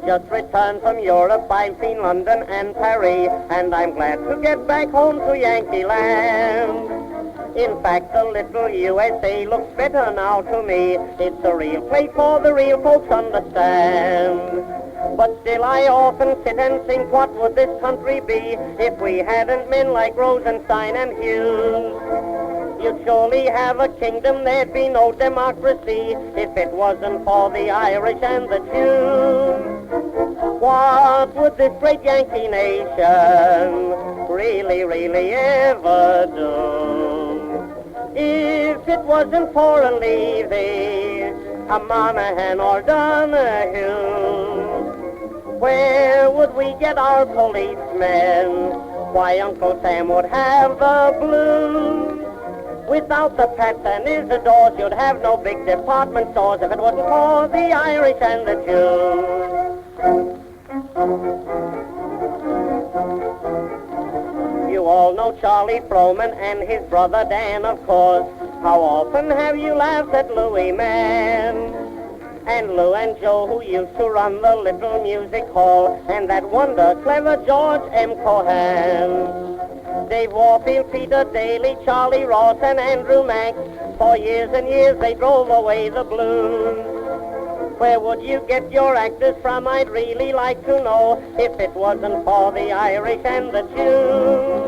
Just returned from Europe, I've seen London and Paris, and I'm glad to get back home to Yankee Land. In fact, the little USA looks better now to me. It's a real place for the real folks understand. But still I often sit and think, what would this country be if we hadn't men like Rosenstein and Hughes? You'd surely have a kingdom, there'd be no democracy if it wasn't for the Irish and the Jews. What would this great Yankee nation really, really ever do if it wasn't for a Levy, a Monaghan or Donahue? Where would we get our policemen? Why, Uncle Sam would have the blues. Without the Pats and Isidores, you'd have no big department stores if it wasn't for the Irish and the Jews. You all know Charlie Froman and his brother Dan, of course. How often have you laughed at Louis Mann? And Lou and Joe, who used to run the little music hall, and that wonder clever George M. Cohan. Dave Warfield, Peter Daly, Charlie Ross, and Andrew Mack. For years and years they drove away the blues. Where would you get your actors from, I'd really like to know, if it wasn't for the Irish and the Jews?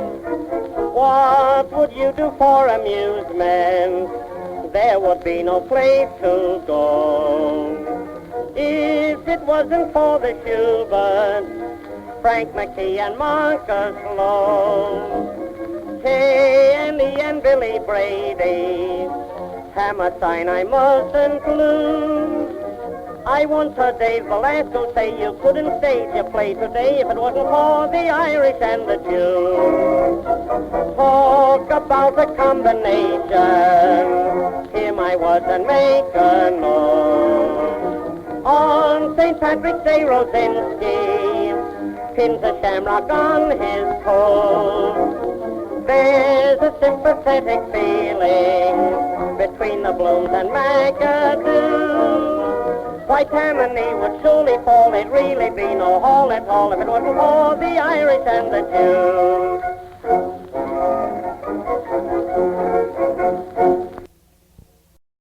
What would you do for amusement? There would be no place to go if it wasn't for the Shuberts, Frank McKee and Marcus Lowe, Kay and Lee and Billy Brady, Hammerstein I mustn't lose. I once heard Dave Velasco say you couldn't stage a play today if it wasn't for the Irish and the Jews. Talk about a combination, him I wasn't making no. On St. Patrick's Day, Rosinski pins a shamrock on his toe. There's a sympathetic feeling between the Blooms and McAdoo. Why, Tammany would surely fall, it'd really be no hall at all if it wasn't for the Irish and the Jews.